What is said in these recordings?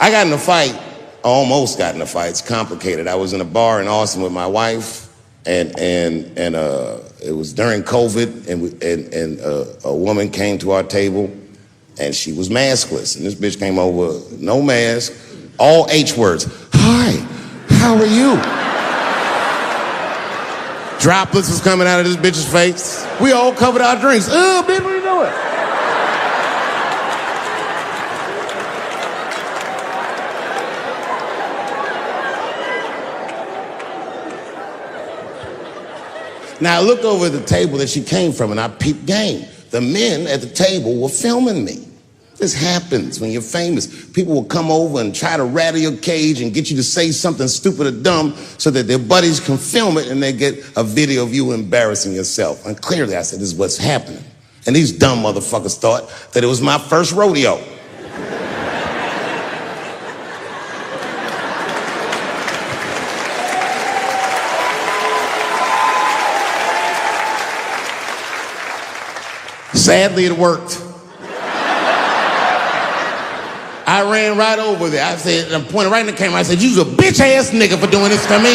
I got in a fight, almost got in a fight. It's complicated. I was in a bar in Austin with my wife, and it was during COVID, and a woman came to our table, and she was maskless. And this bitch came over, no mask, all H words. Hi, how are you? Droplets was coming out of this bitch's face. We all covered our drinks. Oh, bitch, what are you doing? Now I looked over at the table that she came from and I peeped game. The men at the table were filming me. This happens when you're famous. People will come over and try to rattle your cage and get you to say something stupid or dumb so that their buddies can film it and they get a video of you embarrassing yourself. And clearly I said, this is what's happening. And these dumb motherfuckers thought that it was my first rodeo. Sadly, it worked. I ran right over there. I said, I pointed right in the camera. I said, you's a bitch ass nigga for doing this to me.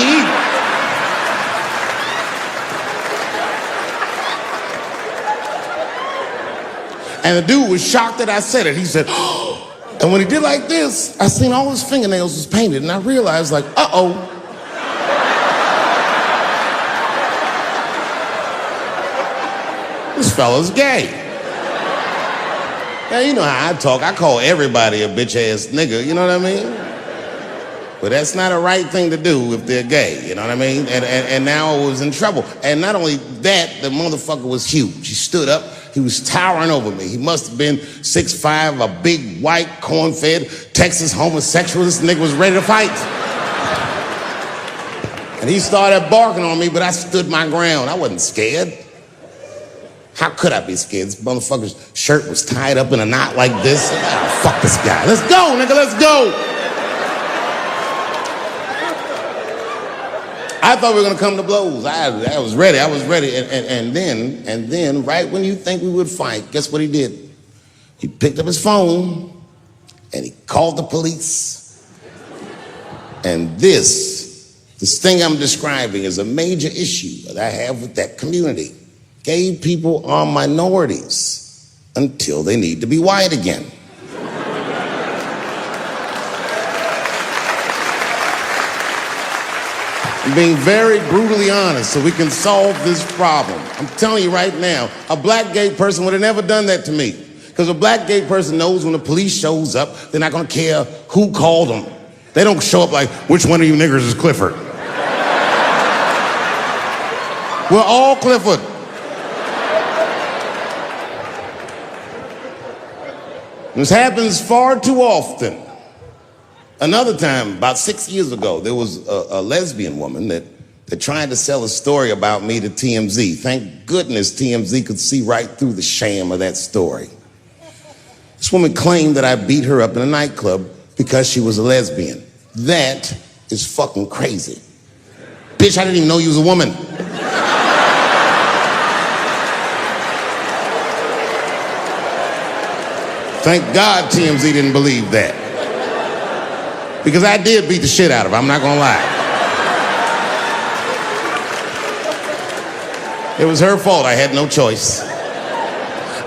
And the dude was shocked that I said it. He said, oh. And when he did like this, I seen all his fingernails was painted, and I realized, like, uh-oh. This fella's gay. Now, you know how I talk. I call everybody a bitch-ass nigga, you know what I mean? But that's not a right thing to do if they're gay, you know what I mean? And now I was in trouble. And not only that, the motherfucker was huge. He stood up. He was towering over me. He must have been 6'5", a big, white, corn-fed, Texas homosexual. This nigga was ready to fight. And he started barking on me, but I stood my ground. I wasn't scared. How could I be scared? This motherfucker's shirt was tied up in a knot like this. Oh, fuck this guy. Let's go, nigga, let's go. I thought we were gonna come to blows. I was ready, And then, right when you think we would fight, guess what he did? He picked up his phone and he called the police. And this thing I'm describing is a major issue that I have with that community. Gay people are minorities until they need to be white again. I'm being very brutally honest so we can solve this problem. I'm telling you right now, a black gay person would have never done that to me. Because a black gay person knows when the police shows up, they're not gonna care who called them. They don't show up like, which one of you niggers is Clifford? We're all Clifford. This happens far too often. Another time, about 6 years ago, there was a lesbian woman that tried to sell a story about me to TMZ. Thank goodness TMZ could see right through the sham of that story. This woman claimed that I beat her up in a nightclub because she was a lesbian. That is fucking crazy. Bitch, I didn't even know you was a woman. Thank God TMZ didn't believe that. Because I did beat the shit out of her, I'm not gonna lie. It was her fault, I had no choice.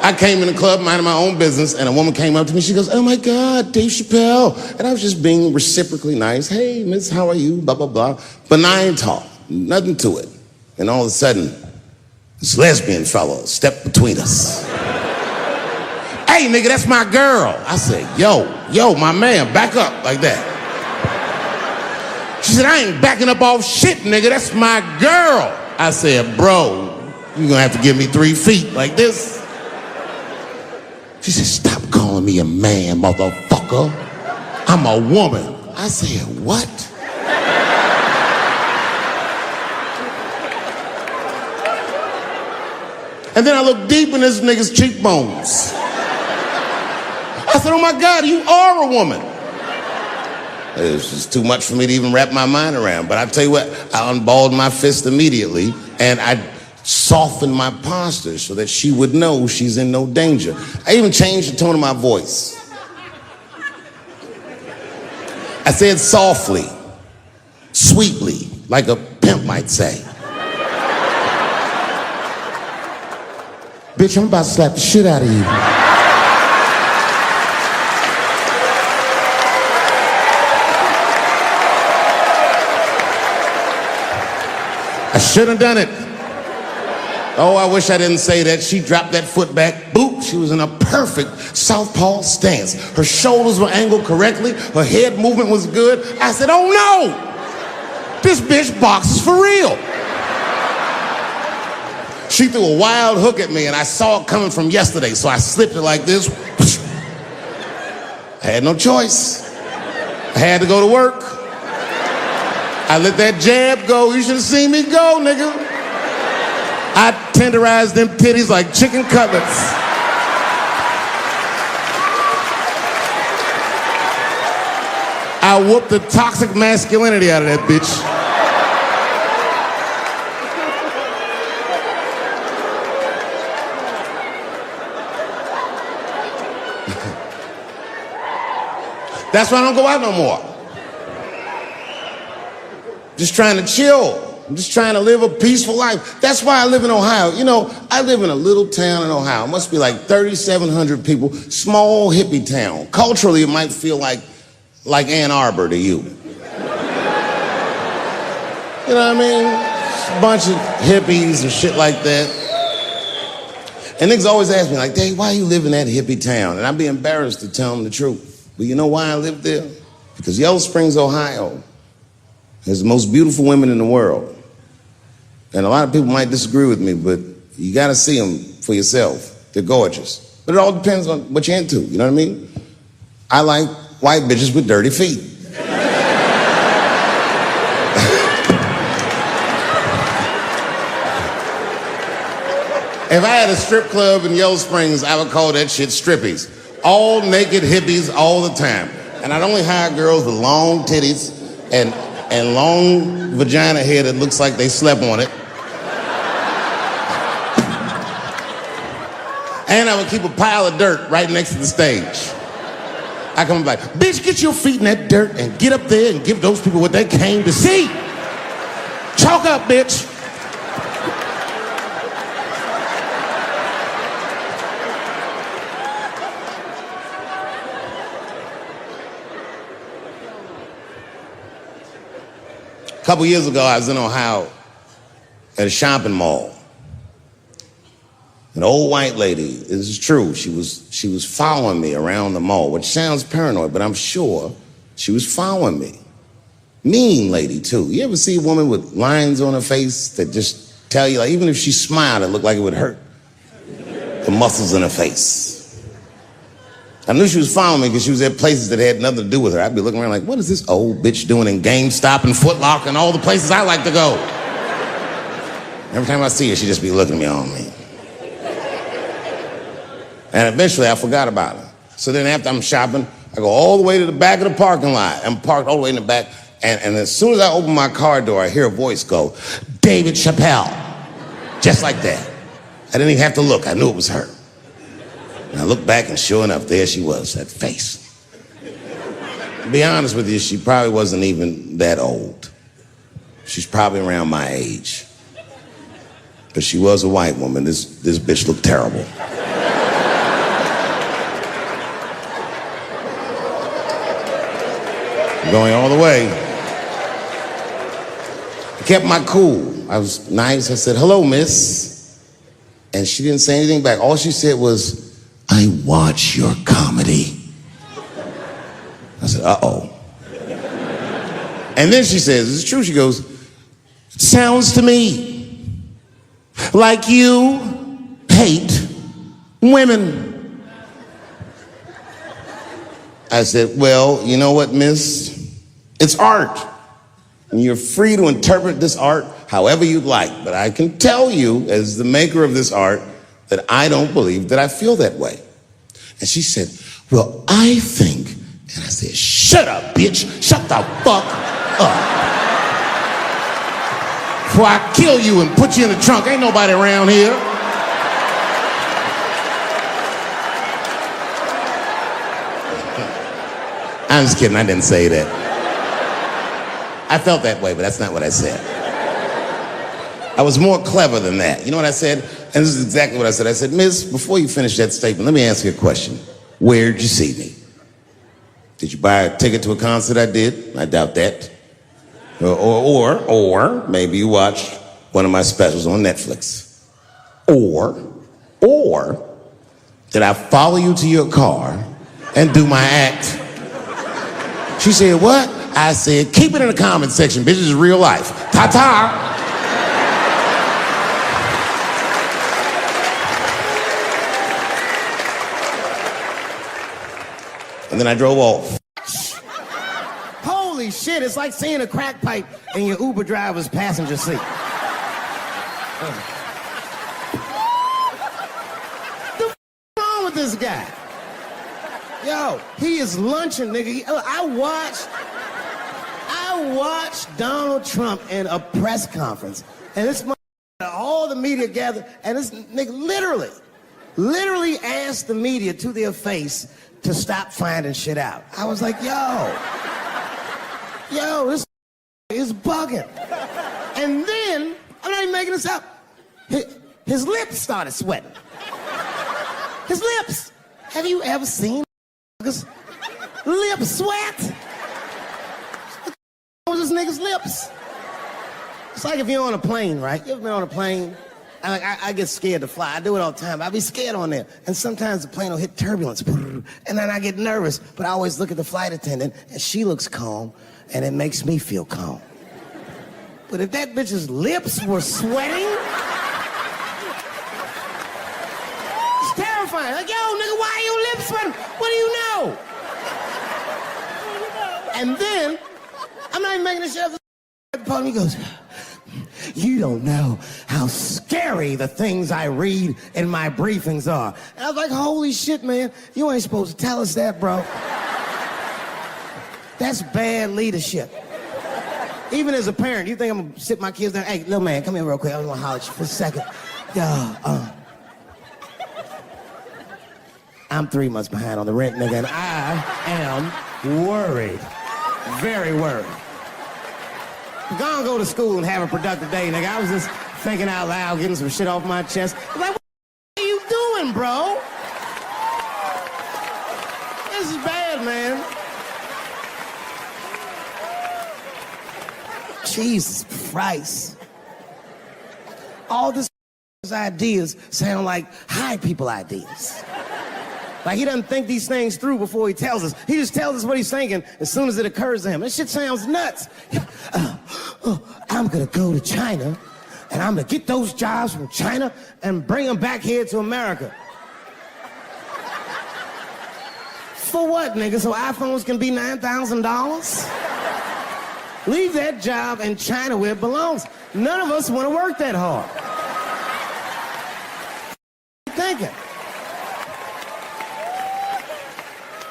I came in the club minding my own business and a woman came up to me, she goes, oh my God, Dave Chappelle. And I was just being reciprocally nice. Hey, miss, how are you? Blah, blah, blah. Benign talk, nothing to it. And all of a sudden, this lesbian fellow stepped between us. Hey, nigga, that's my girl. I said, yo, my man, back up like that. She said, I ain't backing up off shit, nigga, that's my girl. I said, bro, you're gonna have to give me 3 feet like this. She said, stop calling me a man, motherfucker. I'm a woman. I said, what? And then I looked deep in this nigga's cheekbones. I said, oh my God, you are a woman. It was just too much for me to even wrap my mind around. But I tell you what, I unballed my fist immediately and I softened my posture so that she would know she's in no danger. I even changed the tone of my voice. I said softly, sweetly, like a pimp might say. Bitch, I'm about to slap the shit out of you. I should have done it. Oh, I wish I didn't say that. She dropped that foot back. Boop. She was in a perfect southpaw stance. Her shoulders were angled correctly. Her head movement was good. I said, oh no! This bitch boxes for real. She threw a wild hook at me and I saw it coming from yesterday, so I slipped it like this. I had no choice. I had to go to work. I let that jab go. You should have seen me go, nigga. I tenderized them titties like chicken cutlets. I whooped the toxic masculinity out of that bitch. That's why I don't go out no more. Just trying to chill. I'm just trying to live a peaceful life. That's why I live in Ohio. You know, I live in a little town in Ohio. It must be like 3,700 people. Small hippie town. Culturally, it might feel like Ann Arbor to you. You know what I mean? Just a bunch of hippies and shit like that. And niggas always ask me, like, Dave, why you live in that hippie town? And I'd be embarrassed to tell them the truth. But you know why I live there? Because Yellow Springs, Ohio has the most beautiful women in the world. And a lot of people might disagree with me, but you gotta see them for yourself. They're gorgeous. But it all depends on what you're into, you know what I mean? I like white bitches with dirty feet. If I had a strip club in Yellow Springs, I would call that shit strippies. All naked hippies all the time. And I'd only hire girls with long titties and long vagina hair that looks like they slept on it. And I would keep a pile of dirt right next to the stage. I come like, bitch, get your feet in that dirt and get up there and give those people what they came to see. Chalk up, bitch. A couple years ago, I was in Ohio at a shopping mall. An old white lady, this is true, she was following me around the mall, which sounds paranoid, but I'm sure she was following me. Mean lady, too. You ever see a woman with lines on her face that just tell you, like, even if she smiled, it looked like it would hurt the muscles in her face? I knew she was following me because she was at places that had nothing to do with her. I'd be looking around like, what is this old bitch doing in GameStop and Foot Locker and all the places I like to go? Every time I see her, she'd just be looking on me. And eventually, I forgot about her. So then after I'm shopping, I go all the way to the back of the parking lot. I'm parked all the way in the back. And as soon as I open my car door, I hear a voice go, David Chappelle. Just like that. I didn't even have to look. I knew it was her. And I looked back, and sure enough, there she was, that face. To be honest with you, she probably wasn't even that old. She's probably around my age. But she was a white woman. This bitch looked terrible. Going all the way. I kept my cool. I was nice. I said, hello, miss. And she didn't say anything back. All she said was, I watch your comedy. I said, uh-oh. And then she says, it's true, she goes, it sounds to me like you hate women. I said, well, you know what, miss? It's art. And you're free to interpret this art however you'd like. But I can tell you, as the maker of this art, that I don't believe that I feel that way. And she said, well, I think, and I said, shut up, bitch. Shut the fuck up. Before I kill you and put you in the trunk. Ain't nobody around here. I'm just kidding, I didn't say that. I felt that way, but that's not what I said. I was more clever than that. You know what I said? And this is exactly what I said. I said, Miss, before you finish that statement, let me ask you a question. Where'd you see me? Did you buy a ticket to a concert? I did. I doubt that. Or maybe you watched one of my specials on Netflix. Or did I follow you to your car and do my act? She said, what? I said, keep it in the comment section, bitch. This is real life. Ta-ta. And then I drove off. Holy shit, it's like seeing a crack pipe in your Uber driver's passenger seat. What's wrong with this guy? Yo, he is lunching, nigga. I watched Donald Trump in a press conference, and this all the media gathered, and this nigga literally asked the media to their face to stop finding shit out. I was like, yo, this is bugging. And then, I'm not even making this up, his lips started sweating. His lips. Have you ever seen lip sweat? What was this nigga's lips? It's like if you're on a plane, right? You ever been on a plane? I get scared to fly. I do it all the time. I be scared on there. And sometimes the plane will hit turbulence. And then I get nervous. But I always look at the flight attendant, and she looks calm, and it makes me feel calm. But if that bitch's lips were sweating, it's terrifying. Like, yo, nigga, why are your lips sweating? What do you know? And then, I'm not even making this shit up. The podium, he goes, you don't know how scary the things I read in my briefings are. And I was like, holy shit, man. You ain't supposed to tell us that, bro. That's bad leadership. Even as a parent, you think I'm gonna sit my kids down? Hey, little man, come here real quick. I want to holler at you for a second. I'm 3 months behind on the rent, nigga, and I am worried. Very worried. Go to school and have a productive day, nigga. I was just thinking out loud, getting some shit off my chest. I was like, what are you doing, bro? This is bad, man. Jesus Christ. All this ideas sound like high people ideas. Like he doesn't think these things through before he tells us. He just tells us what he's thinking as soon as it occurs to him. This shit sounds nuts. I'm gonna go to China and I'm gonna get those jobs from China and bring them back here to America. For what, nigga? So iPhones can be $9,000? Leave that job in China where it belongs. None of us want to work that hard. Thinking.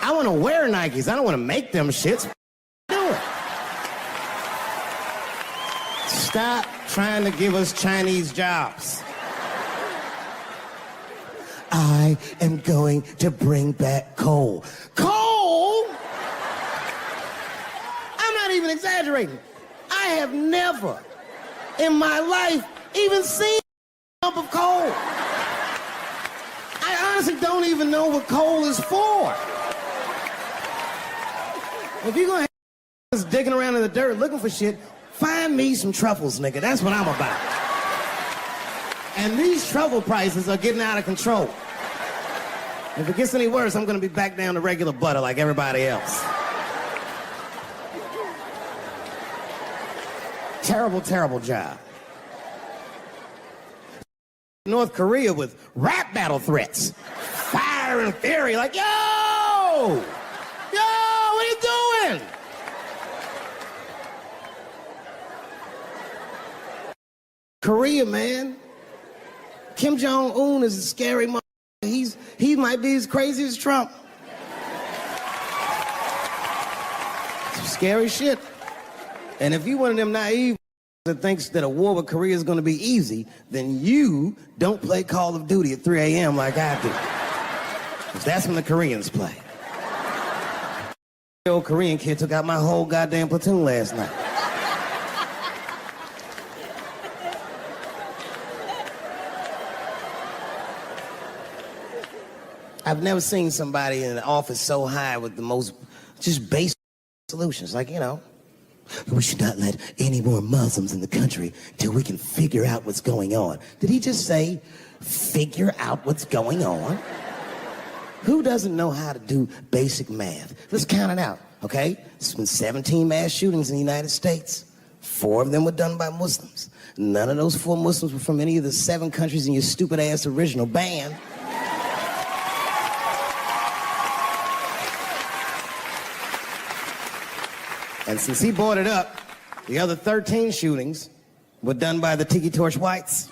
I want to wear Nikes. I don't want to make them shits. Do it. Stop trying to give us Chinese jobs. I am going to bring back coal. Coal? I'm not even exaggerating. I have never in my life even seen a lump of coal. I honestly don't even know what coal is for. If you're gonna have digging around in the dirt looking for shit, find me some truffles, nigga. That's what I'm about. And these truffle prices are getting out of control. If it gets any worse, I'm gonna be back down to regular butter like everybody else. Terrible, terrible job. North Korea with rap battle threats. Fire and fury, like, yo! Yo, what are you doing? Korea, man. Kim Jong-un is a scary mother. He might be as crazy as Trump. Some scary shit. And if you one of them naive that thinks that a war with Korea is going to be easy, then you don't play Call of Duty at 3 a.m. like I do. 'Cause that's when the Koreans play. The old Korean kid took out my whole goddamn platoon last night. I've never seen somebody in an office so high with the most just basic solutions. Like, you know, we should not let any more Muslims in the country till we can figure out what's going on. Did he just say, figure out what's going on? Who doesn't know how to do basic math? Let's count it out, okay? There's been 17 mass shootings in the United States. 4 of them were done by Muslims. None of those 4 Muslims were from any of the 7 countries in your stupid-ass original band. And since he brought it up, the other 13 shootings were done by the Tiki Torch Whites.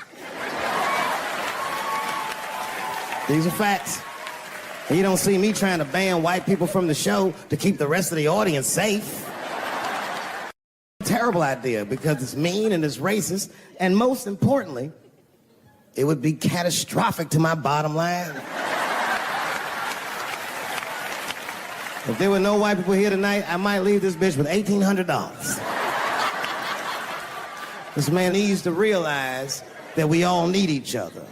These are facts. And you don't see me trying to ban white people from the show to keep the rest of the audience safe. Terrible idea because it's mean and it's racist. And most importantly, it would be catastrophic to my bottom line. If there were no white people here tonight, I might leave this bitch with $1,800. This man needs to realize that we all need each other.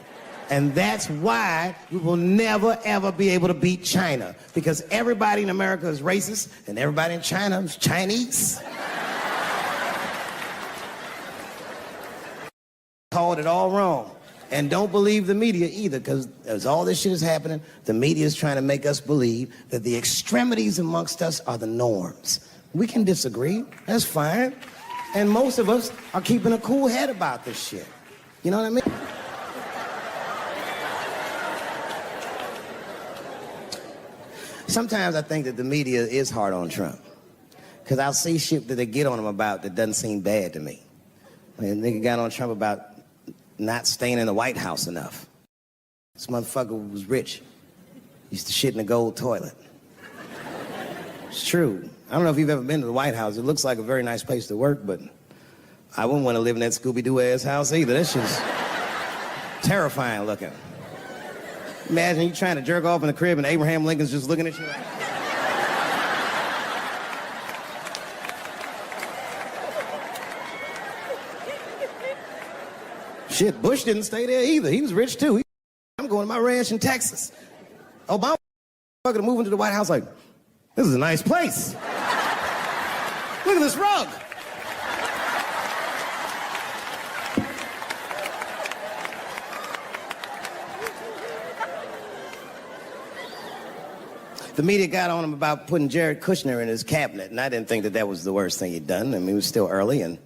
And that's why we will never, ever be able to beat China. Because everybody in America is racist, and everybody in China is Chinese. Called it all wrong. And don't believe the media either, because as all this shit is happening, the media is trying to make us believe that the extremities amongst us are the norms. We can disagree, that's fine. And most of us are keeping a cool head about this shit. You know what I mean? Sometimes I think that the media is hard on Trump, because I'll see shit that they get on him about that doesn't seem bad to me. I mean, nigga got on Trump about not staying in the White House enough. This motherfucker was rich. Used to shit in a gold toilet. It's true. I don't know if you've ever been to the White House. It looks like a very nice place to work, but I wouldn't want to live in that Scooby-Doo ass house either. That shit's terrifying looking. Imagine you trying to jerk off in the crib and Abraham Lincoln's just looking at you like... Shit, Bush didn't stay there either. He was rich too. I'm going to my ranch in Texas. Obama fucking moving to the White House like, this is a nice place. Look at this rug. The media got on him about putting Jared Kushner in his cabinet, and I didn't think that that was the worst thing he'd done. I mean, it was still early, and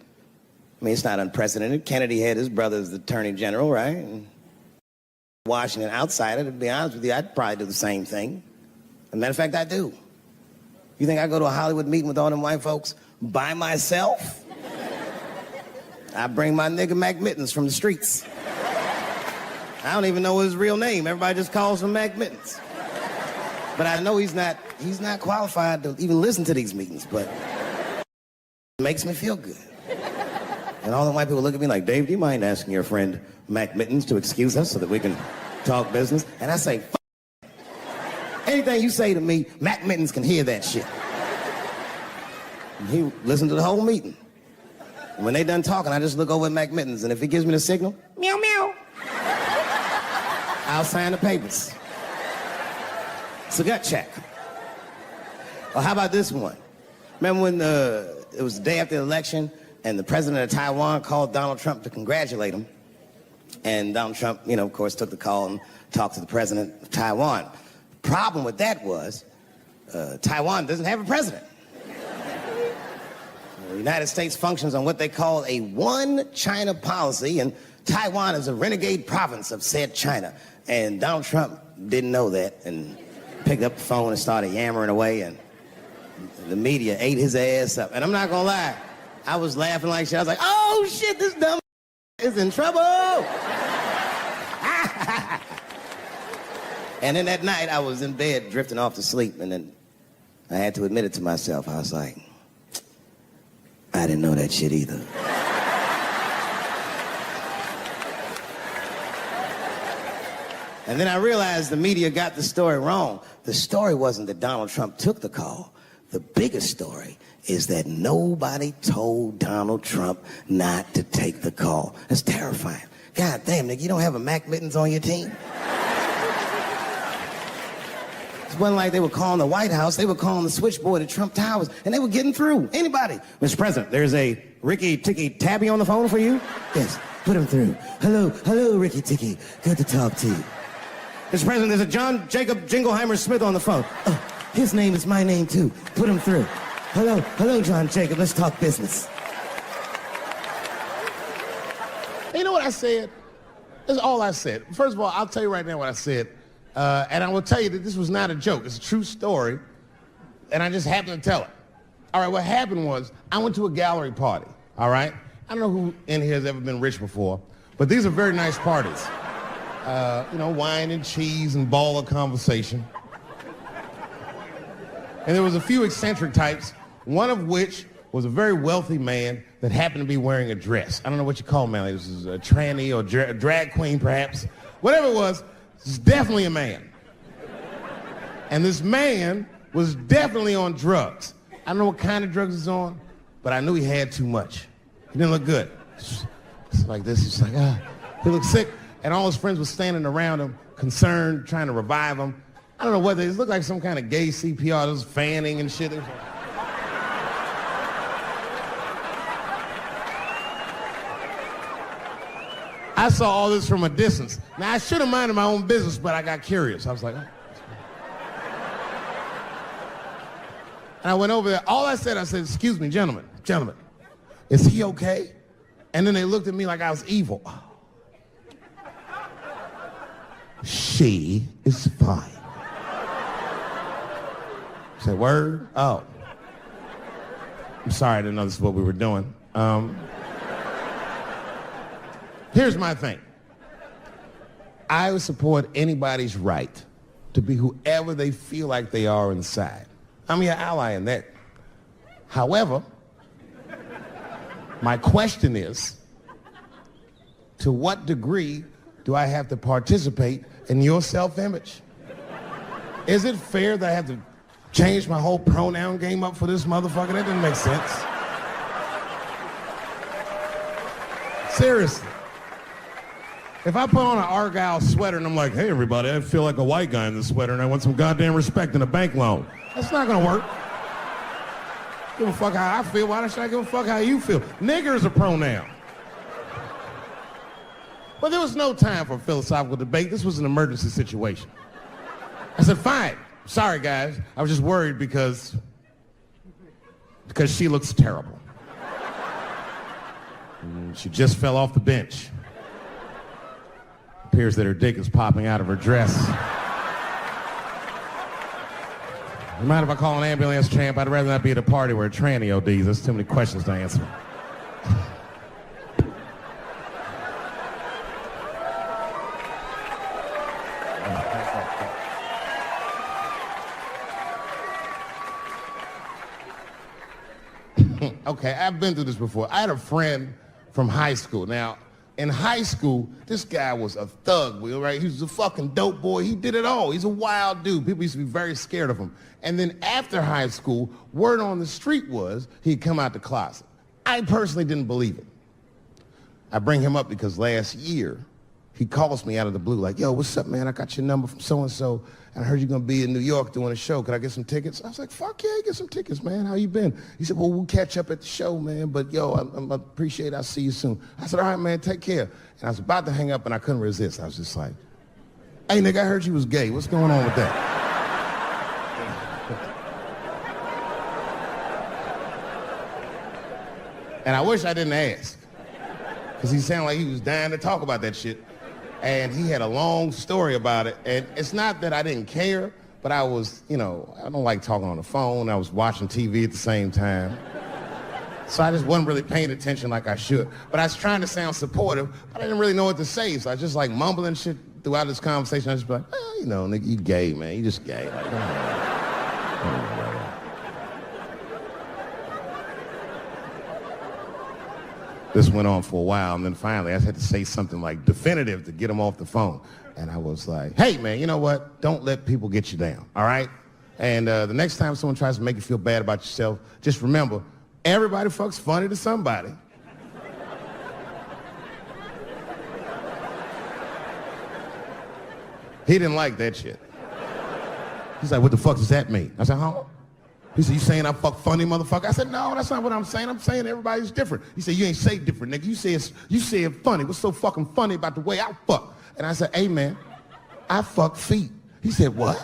I mean, it's not unprecedented. Kennedy had his brother as the attorney general, right? And Washington outsider, to be honest with you, I'd probably do the same thing. As a matter of fact, I do. You think I go to a Hollywood meeting with all them white folks by myself? I bring my nigga Mac Mittens from the streets. I don't even know his real name. Everybody just calls him Mac Mittens. But I know he's not qualified to even listen to these meetings, but it makes me feel good. And all the white people look at me like, Dave, do you mind asking your friend Mac Mittens to excuse us so that we can talk business? And I say, F***. Anything you say to me, Mac Mittens can hear that shit. And he listened to the whole meeting. And when they done talking, I just look over at Mac Mittens, and if he gives me the signal, meow, meow, I'll sign the papers. It's a gut check. Well, how about this one? Remember when it was the day after the election, and the president of Taiwan called Donald Trump to congratulate him. And Donald Trump, you know, of course, took the call and talked to the president of Taiwan. The problem with that was Taiwan doesn't have a president. The United States functions on what they call a one China policy, and Taiwan is a renegade province of said China. And Donald Trump didn't know that and picked up the phone and started yammering away, and the media ate his ass up. And I'm not gonna lie, I was laughing like shit. I was like, oh shit, this dumb is in trouble. And then that night I was in bed drifting off to sleep, and then I had to admit it to myself. I was like, I didn't know that shit either. And then I realized the media got the story wrong. The story wasn't that Donald Trump took the call. The biggest story is that nobody told Donald Trump not to take the call. That's terrifying. God damn, nigga, you don't have a Mac Mittens on your team? It wasn't like they were calling the White House. They were calling the switchboard at Trump Towers, and they were getting through. Anybody. Mr. President, there's a Ricky Ticky Tabby on the phone for you? Yes, put him through. Hello, Ricky Ticky. Good to talk to you. Mr. President, there's a John Jacob Jingleheimer Smith on the phone. Oh, his name is my name, too. Put him through. Hello, John Jacob. Let's talk business. You know what I said? That's all I said. First of all, I'll tell you right now what I said. And I will tell you that this was not a joke. It's a true story. And I just happened to tell it. All right, what happened was I went to a gallery party, all right? I don't know who in here has ever been rich before, but these are very nice parties. Wine and cheese and ball of conversation. And there was a few eccentric types, one of which was a very wealthy man that happened to be wearing a dress. I don't know what you call him, this is a tranny or drag queen perhaps. Whatever it was definitely a man. And this man was definitely on drugs. I don't know what kind of drugs he's on, but I knew he had too much. He didn't look good. It's like this, he's like, he looked sick. And all his friends were standing around him, concerned, trying to revive him. I don't know whether it looked like some kind of gay CPR. There was fanning and shit. I saw all this from a distance. Now, I should have minded my own business, but I got curious. I was like, oh. And I went over there. All I said, excuse me, gentlemen, is he okay? And then they looked at me like I was evil. She is fine. I said, word? Oh. I'm sorry, I didn't know this is what we were doing. Here's my thing. I would support anybody's right to be whoever they feel like they are inside. I'm your ally in that. However, my question is, to what degree do I have to participate in your self-image? Is it fair that I have to change my whole pronoun game up for this motherfucker? That doesn't make sense. Seriously. If I put on an Argyle sweater and I'm like, hey everybody, I feel like a white guy in this sweater and I want some goddamn respect and a bank loan. That's not gonna work. Give a fuck how I feel. Why should I give a fuck how you feel? Nigger is a pronoun. But there was no time for philosophical debate. This was an emergency situation. I said, fine. Sorry, guys. I was just worried because she looks terrible. She just fell off the bench. Appears that her dick is popping out of her dress. You mind if I call an ambulance, champ? I'd rather not be at a party where a tranny ODs. There's too many questions to answer. Okay, I've been through this before. I had a friend from high school. Now, in high school, this guy was a thug, right? He was a fucking dope boy. He did it all. He's a wild dude. People used to be very scared of him. And then after high school, word on the street was he'd come out the closet. I personally didn't believe it. I bring him up because last year, he calls me out of the blue like, yo, what's up, man? I got your number from so-and-so. I heard you're going to be in New York doing a show. Could I get some tickets? I was like, fuck yeah, get some tickets, man. How you been? He said, well, we'll catch up at the show, man. But, yo, I appreciate it. I'll see you soon. I said, all right, man, take care. And I was about to hang up, and I couldn't resist. I was just like, hey, nigga, I heard you was gay. What's going on with that? And I wish I didn't ask, because he sounded like he was dying to talk about that shit. And he had a long story about it. And it's not that I didn't care, but I was, I don't like talking on the phone. I was watching TV at the same time. So I just wasn't really paying attention like I should. But I was trying to sound supportive, but I didn't really know what to say. So I was just like mumbling shit throughout this conversation. I just be like, nigga, you gay, man. You just gay. Like, This went on for a while, and then finally I had to say something like definitive to get him off the phone. And I was like, hey, man, you know what? Don't let people get you down, all right? And the next time someone tries to make you feel bad about yourself, just remember, everybody fucks funny to somebody. He didn't like that shit. He's like, what the fuck does that mean? I said, huh? He said, you saying I fuck funny, motherfucker? I said, no, that's not what I'm saying. I'm saying everybody's different. He said, you ain't say different, nigga. You say it funny. What's so fucking funny about the way I fuck? And I said, hey, man, I fuck feet. He said, what?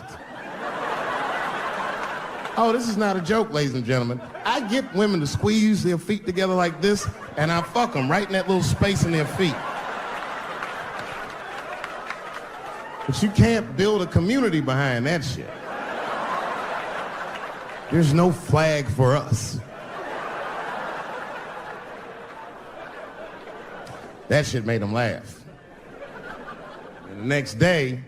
Oh, this is not a joke, ladies and gentlemen. I get women to squeeze their feet together like this, and I fuck them right in that little space in their feet. But you can't build a community behind that shit. There's no flag for us. That shit made him laugh. And the next day,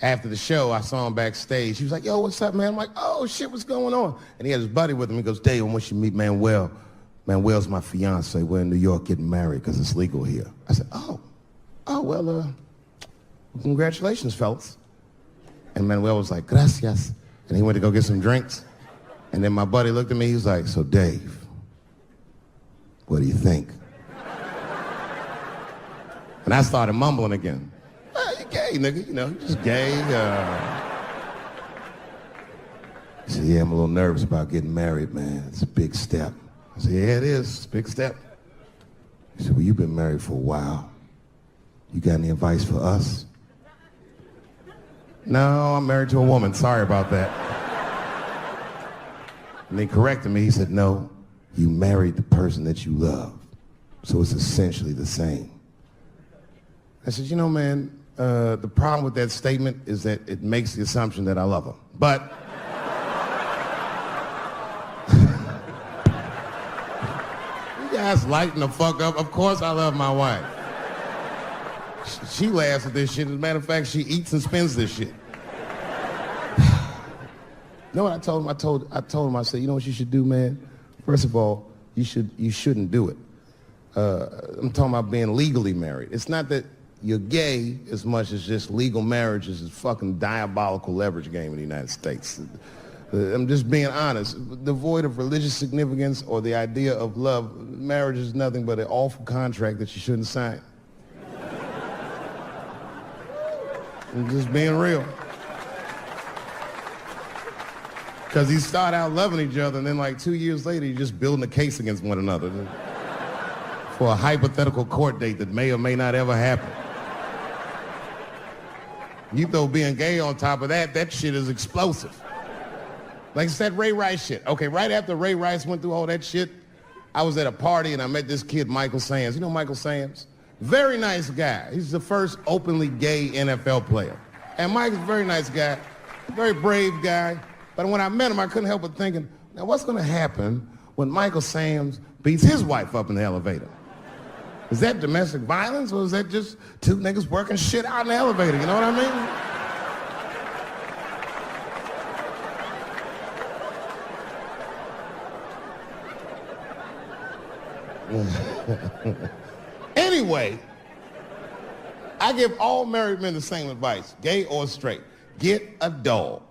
after the show, I saw him backstage. He was like, yo, what's up, man? I'm like, oh, shit, what's going on? And he had his buddy with him. He goes, Dave, I want you to meet Manuel. Manuel's my fiance. We're in New York getting married because it's legal here. I said, well, congratulations, fellas. And Manuel was like, gracias. And he went to go get some drinks. And then my buddy looked at me. He was like, so, Dave, what do you think? And I started mumbling again. You gay, nigga, you know, just gay. He said, yeah, I'm a little nervous about getting married, man. It's a big step. I said, yeah, it is. It's a big step. He said, well, you've been married for a while. You got any advice for us? No, I'm married to a woman. Sorry about that. And they corrected me. He said, no, you married the person that you love. So it's essentially the same. I said, you know, man, the problem with that statement is that it makes the assumption that I love her. But you guys lighten the fuck up. Of course I love my wife. She laughs at this shit. As a matter of fact, she eats and spends this shit. You know what I told him? I told him, I said, you know what you should do, man? First of all, you shouldn't do it. I'm talking about being legally married. It's not that you're gay as much as just legal marriage is a fucking diabolical leverage game in the United States. I'm just being honest. Devoid of religious significance or the idea of love, marriage is nothing but an awful contract that you shouldn't sign. I'm just being real. Because you start out loving each other, and then like 2 years later, you're just building a case against one another for a hypothetical court date that may or may not ever happen. You throw being gay on top of that, that shit is explosive. Like I said, Ray Rice shit. Okay, right after Ray Rice went through all that shit, I was at a party and I met this kid, Michael Sams. You know Michael Sams? Very nice guy. He's the first openly gay NFL player. And Mike's a very nice guy, very brave guy. But when I met him, I couldn't help but thinking, now what's gonna happen when Michael Sams beats his wife up in the elevator? Is that domestic violence or is that just two niggas working shit out in the elevator? You know what I mean? Anyway, I give all married men the same advice, gay or straight. Get a dog.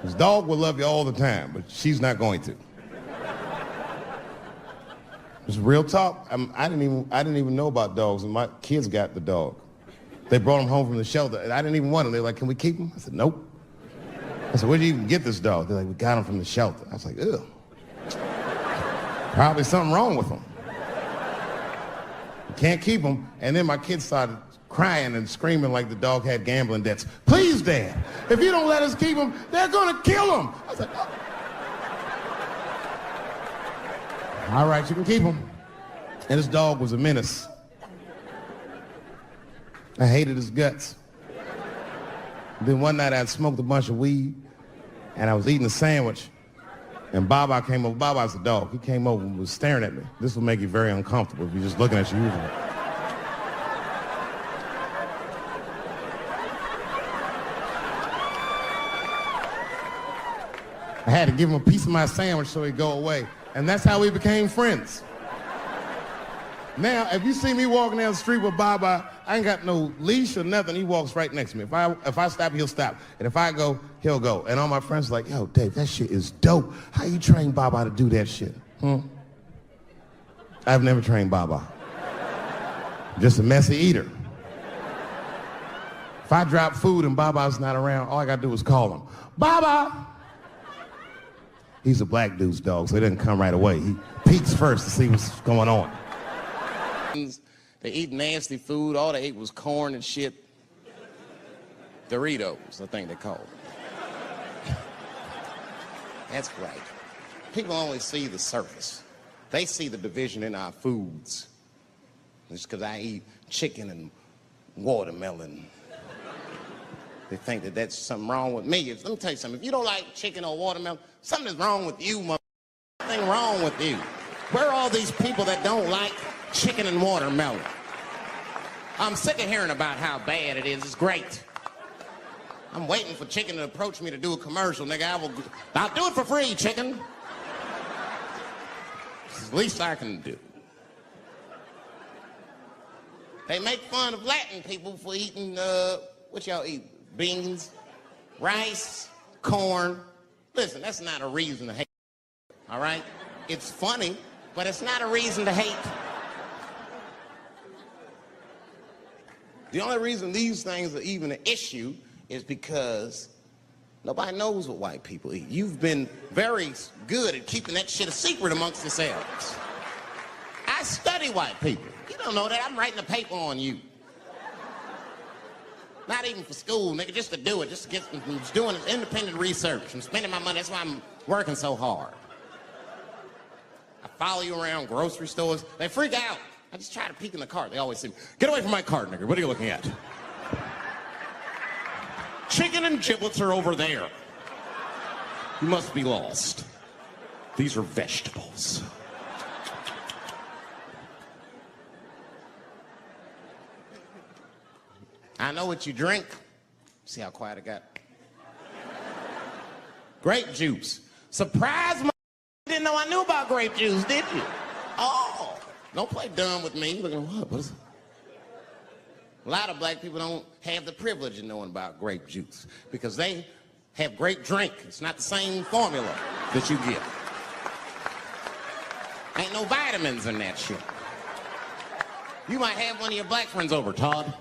This dog will love you all the time, but she's not going to. It's real talk. I didn't even know about dogs, and my kids got the dog. They brought him home from the shelter, and I didn't even want him. They were like, can we keep him? I said, nope. I said, where'd you even get this dog? They're like, we got him from the shelter. I was like, ew. Probably something wrong with him. Can't keep him. And then my kids started crying and screaming like the dog had gambling debts. Please, Dad, if you don't let us keep him, they're gonna kill him. I was like, oh. All right, you can keep him. And this dog was a menace. I hated his guts. Then one night I'd smoked a bunch of weed and I was eating a sandwich and Baba came over. Baba's the dog. He came over and was staring at me. This will make you very uncomfortable if you're just looking at you usually. I had to give him a piece of my sandwich so he'd go away. And that's how we became friends. Now, if you see me walking down the street with Baba, I ain't got no leash or nothing. He walks right next to me. If I stop, he'll stop. And if I go, he'll go. And all my friends are like, yo, Dave, that shit is dope. How you train Baba to do that shit? I've never trained Baba. Just a messy eater. If I drop food and Baba's not around, all I gotta do is call him. Baba! He's a black dude's dog, so he doesn't come right away. He peeks first to see what's going on. They eat nasty food. All they ate was corn and shit. Doritos, I think they call it. That's right. People only see the surface. They see the division in our foods. It's because I eat chicken and watermelon. They think that that's something wrong with me. Let me tell you something. If you don't like chicken or watermelon, something is wrong with you, mother. Something wrong with you. Where are all these people that don't like chicken and watermelon? I'm sick of hearing about how bad it is. It's great. I'm waiting for chicken to approach me to do a commercial, nigga. I'll do it for free, chicken. It's the least I can do. They make fun of Latin people for eating, what y'all eat? Beans, rice, corn. Listen, that's not a reason to hate, all right? It's funny, but it's not a reason to hate. The only reason these things are even an issue is because nobody knows what white people eat. You've been very good at keeping that shit a secret amongst yourselves. I study white people. You don't know that. I'm writing a paper on you. Not even for school, nigga, just to do it, just to get, I'm just doing independent research. I'm spending my money, that's why I'm working so hard. I follow you around grocery stores. They freak out. I just try to peek in the cart. They always say, get away from my cart, nigga. What are you looking at? Chicken and giblets are over there. You must be lost. These are vegetables. I know what you drink. See how quiet I got? Grape juice. Surprise, my didn't know I knew about grape juice, did you? Oh, don't play dumb with me. Looking at what is it? A lot of black people don't have the privilege of knowing about grape juice because they have grape drink. It's not the same formula that you get. Ain't no vitamins in that shit. You might have one of your black friends over. Todd,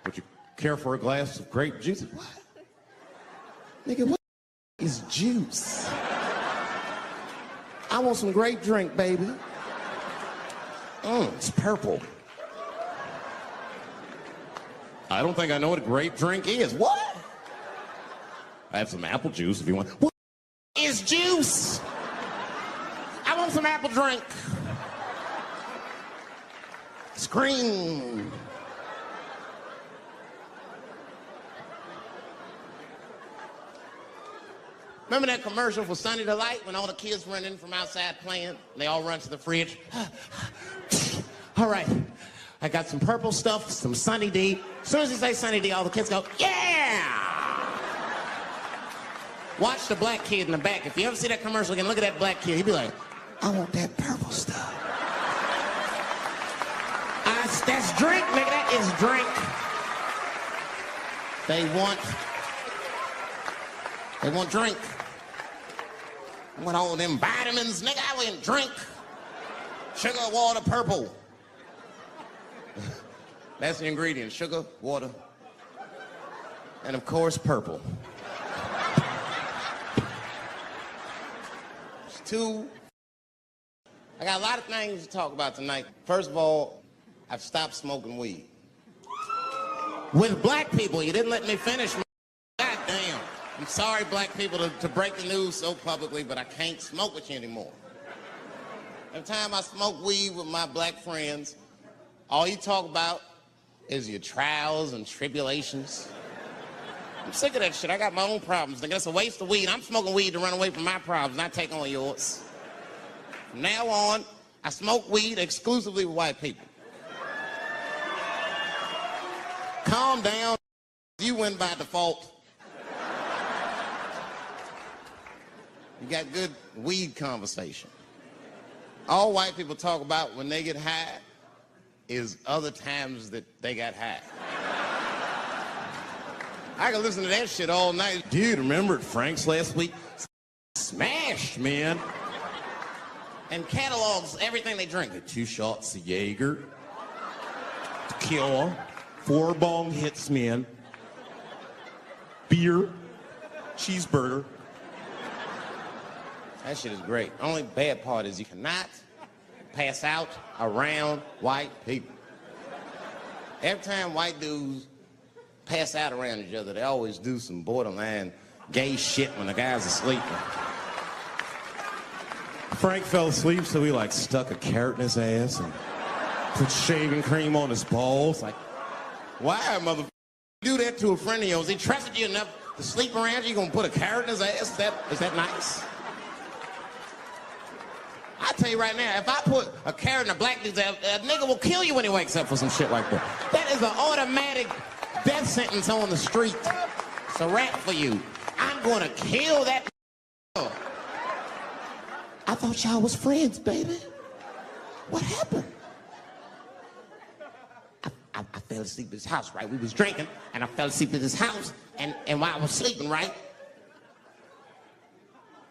would you care for a glass of grape juice? What? Nigga, what is juice? I want some grape drink, baby. It's purple. I don't think I know what a grape drink is. What? I have some apple juice if you want. What is juice? I want some apple drink. Scream. Remember that commercial for Sunny Delight when all the kids run in from outside playing and they all run to the fridge? All right, I got some purple stuff, some Sunny D. As soon as you say Sunny D, all the kids go, yeah! Watch the black kid in the back. If you ever see that commercial again, look at that black kid. He'd be like, I want that purple stuff. That's drink, nigga, that is drink. They want drink. I want all them vitamins, nigga, I want drink. Sugar, water, purple. That's the ingredient, sugar, water, and of course, purple. It's two. I got a lot of things to talk about tonight. First of all, I've stopped smoking weed. With black people, you didn't let me finish my... God damn. I'm sorry, black people, to break the news so publicly, but I can't smoke with you anymore. Every time I smoke weed with my black friends, all you talk about is your trials and tribulations. I'm sick of that shit. I got my own problems. Nigga, that's a waste of weed. I'm smoking weed to run away from my problems, not take on yours. From now on, I smoke weed exclusively with white people. Calm down. You win by default. You got good weed conversation. All white people talk about when they get high is other times that they got high. I can listen to that shit all night. Dude, remember at Frank's last week? Smashed, man. And catalogs everything they drink. 2 shots of Jaeger, tequila, 4 bong hits, man. Beer, cheeseburger. That shit is great. Only bad part is you cannot pass out around white people. Every time white dudes pass out around each other, they always do some borderline gay shit when the guys are sleeping. Frank fell asleep, so he like stuck a carrot in his ass and put shaving cream on his balls. Like, why, motherfucker, do that to a friend of yours? He trusted you enough to sleep around you, gonna put a carrot in his ass? Is that nice? I tell you right now, if I put a carrot in a black dude's ass, a nigga will kill you when he wakes up for some shit like that. That is an automatic death sentence on the street. It's a rap for you. I'm gonna kill that. I thought y'all was friends, baby. What happened? I fell asleep at his house, right? We was drinking, and I fell asleep at his house, and while I was sleeping, right?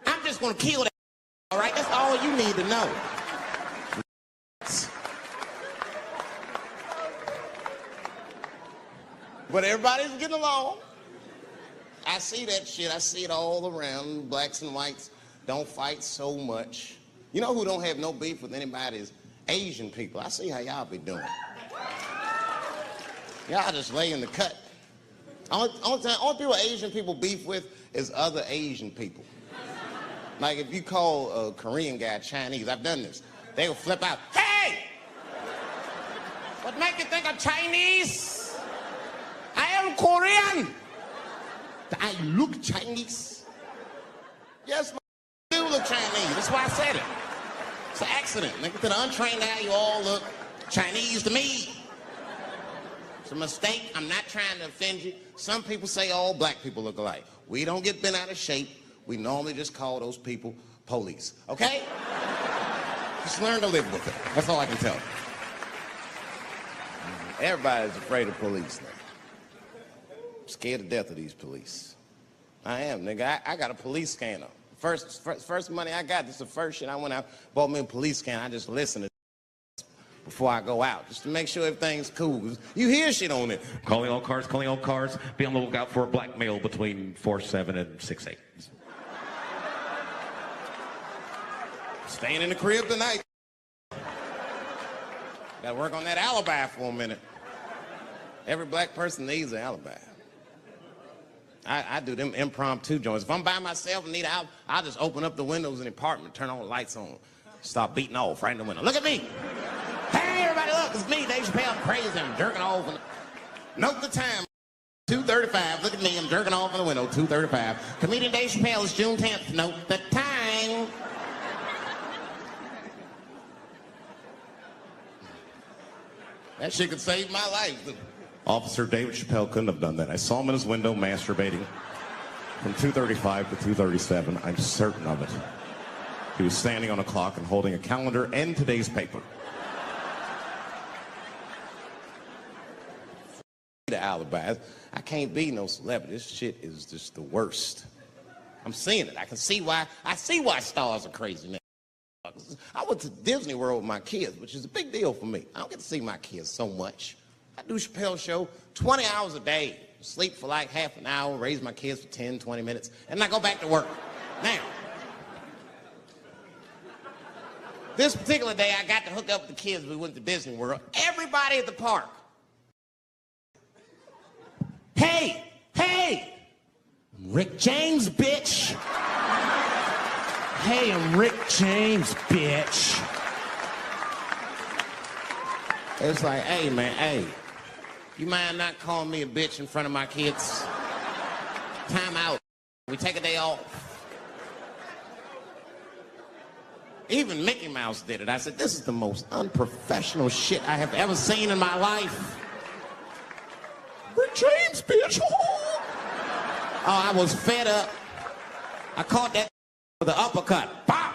I'm just gonna kill that, all right? That's all you need to know. But everybody's getting along. I see that shit. I see it all around. Blacks and whites don't fight so much. You know who don't have no beef with anybody is Asian people. I see how y'all be doing. Y'all just lay in the cut. Only people Asian people beef with is other Asian people. Like if you call a Korean guy Chinese, I've done this. They will flip out, hey! What make you think I'm Chinese? I am Korean. I look Chinese. Yes, I do look Chinese. That's why I said it. It's an accident. Nigga, to the untrained eye, you all look Chinese to me. It's a mistake. I'm not trying to offend you. Some people say all black people look alike. We don't get bent out of shape. We normally just call those people police. Okay? Just learn to live with it. That's all I can tell you. Everybody's afraid of police now. I'm scared to death of these police. I am, nigga. I got a police scanner. First money I got, this is the first shit I went out, bought me a police scanner. I just listened to before I go out, just to make sure everything's cool. You hear shit on it. calling all cars, be on the lookout for a black male between 4'7" and 6'8". Staying in the crib tonight. Gotta work on that alibi for a minute. Every black person needs an alibi. I do them impromptu joints. If I'm by myself and need an alibi, I'll just open up the windows in the apartment, turn all the lights on, start beating off right in the window. Look at me. Hey, everybody, look, it's me, Dave Chappelle. I'm crazy, I'm jerking off. Note the time, 2:35. Look at me, I'm jerking off in the window, 2:35. Comedian Dave Chappelle is June 10th. Note the time. That shit could save my life. Officer David Chappelle couldn't have done that. I saw him in his window masturbating from 2:35 to 2:37. I'm certain of it. He was standing on a clock and holding a calendar and today's paper. The alibi. I can't be no celebrity. This shit is just the worst. I'm seeing it. I can see why. I see why stars are crazy now. I went to Disney World with my kids, which is a big deal for me. I don't get to see my kids so much. I do Chappelle show 20 hours a day, sleep for like half an hour, raise my kids for 10, 20 minutes, and I go back to work. Now, this particular day, I got to hook up with the kids. We went to Disney World. Everybody at the park. Hey, I'm Rick James, bitch. Hey, I'm Rick James, bitch. It's like, hey, man, hey. You mind not calling me a bitch in front of my kids? Time out. We take a day off. Even Mickey Mouse did it. I said, this is the most unprofessional shit I have ever seen in my life. Rick James, bitch. Oh, I was fed up. I caught that with the uppercut. Pop!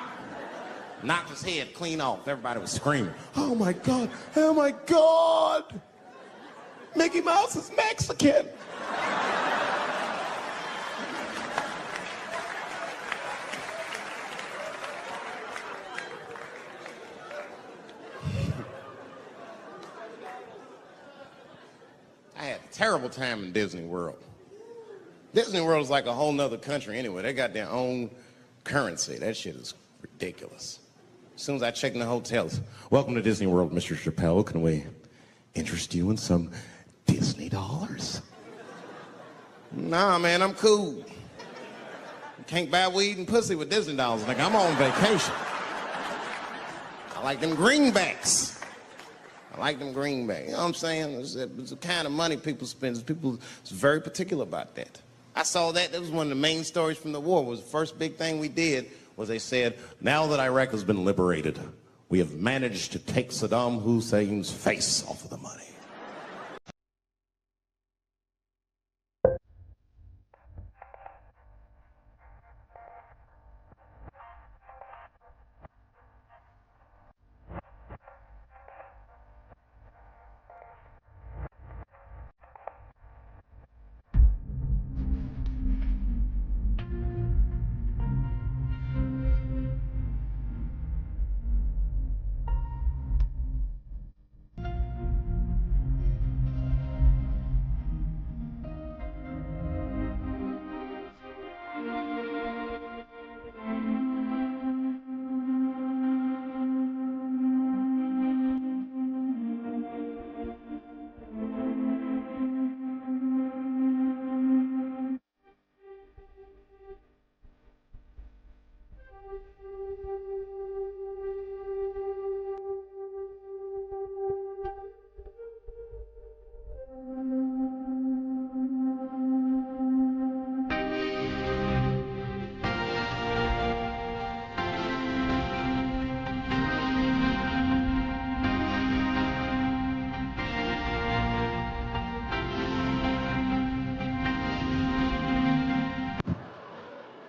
Knocked his head clean off. Everybody was screaming. Oh my God, oh my God. Mickey Mouse is Mexican. terrible time in Disney World. Disney World is like a whole nother country anyway. They got their own currency. That shit is ridiculous. As soon as I check in the hotels, welcome to Disney World, Mr. Chappelle. Can we interest you in some Disney dollars? Nah, man, I'm cool. You can't buy weed and pussy with Disney dollars. Like, I'm on vacation. I like them greenbacks. I like them greenbacks. You know what I'm saying? It's the kind of money people spend. People is very particular about that. I saw that. That was one of the main stories from the war. Was the first big thing we did was they said, now that Iraq has been liberated, we have managed to take Saddam Hussein's face off of the money.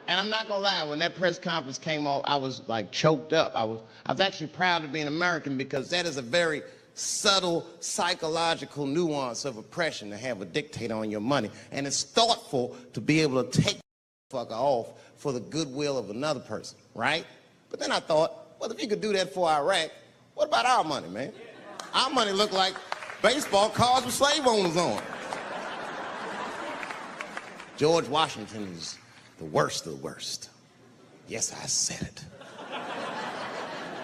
And I'm not gonna lie, when that press conference came off, I was like choked up. I was actually proud to be an American because that is a very subtle psychological nuance of oppression to have a dictator on your money. And it's thoughtful to be able to take the fucker off for the goodwill of another person, right? But then I thought, well, if you could do that for Iraq, what about our money, man? Our money looked like baseball cards with slave owners on it. George Washington is the worst of the worst. Yes, I said it.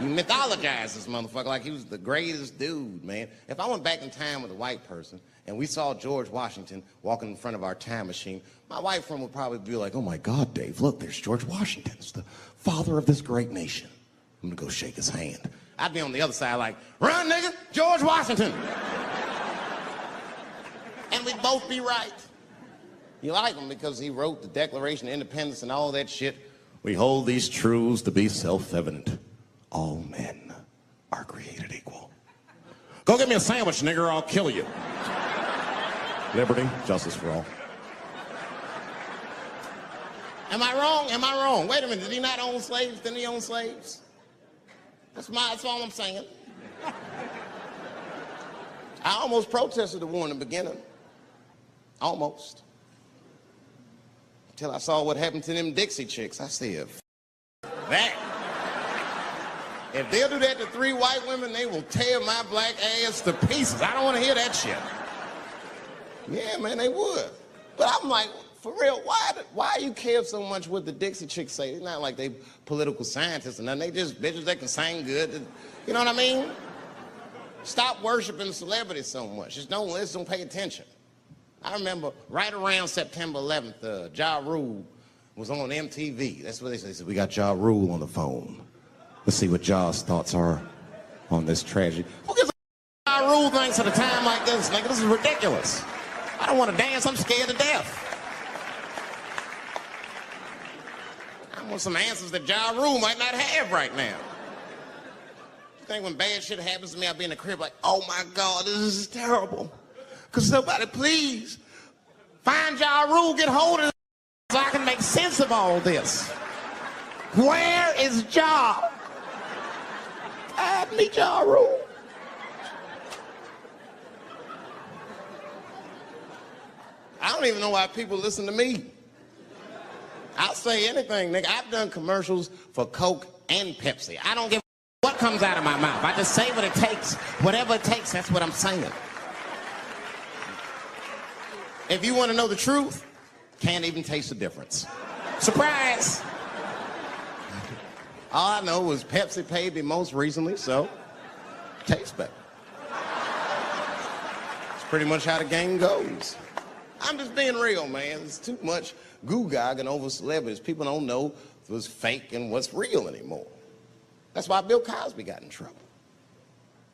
You mythologize this motherfucker like he was the greatest dude, man. If I went back in time with a white person and we saw George Washington walking in front of our time machine, my white friend would probably be like, oh my God, Dave, look, there's George Washington. It's the father of this great nation. I'm gonna go shake his hand. I'd be on the other side like, run, nigga, George Washington. And we'd both be right. You like him because he wrote the Declaration of Independence and all that shit. We hold these truths to be self-evident. All men are created equal. Go get me a sandwich, nigger, or I'll kill you. Liberty, justice for all. Am I wrong? Am I wrong? Wait a minute, did he not own slaves? Didn't he own slaves? That's all I'm saying. I almost protested the war in the beginning. Almost. Until I saw what happened to them Dixie chicks. I said, that. If they'll do that to 3 white women, they will tear my black ass to pieces. I don't want to hear that shit. Yeah, man, they would. But I'm like, for real, why you care so much what the Dixie chicks say? It's not like they political scientists or nothing. They just bitches that can sing good. You know what I mean? Stop worshiping celebrities so much. Just don't pay attention. I remember right around September 11th, Ja Rule was on MTV. That's what they said. They said, we got Ja Rule on the phone. Let's see what Ja's thoughts are on this tragedy. Who gives a Ja Rule thinks at a time like this? Like, this is ridiculous. I don't want to dance. I'm scared to death. I want some answers that Ja Rule might not have right now. You think when bad shit happens to me, I'll be in the crib like, oh my God, this is terrible. Could somebody please find Ja Rule, get hold of this so I can make sense of all this? Where is Ja? I need Ja Rule. I don't even know why people listen to me. I'll say anything, nigga. I've done commercials for Coke and Pepsi. I don't give a what comes out of my mouth. I just say what it takes. Whatever it takes, that's what I'm saying. If you want to know the truth, can't even taste the difference. Surprise! All I know was Pepsi paid me most recently, so tastes better. It's pretty much how the game goes. I'm just being real, man. There's too much goo-gagging over celebrities. People don't know what's fake and what's real anymore. That's why Bill Cosby got in trouble.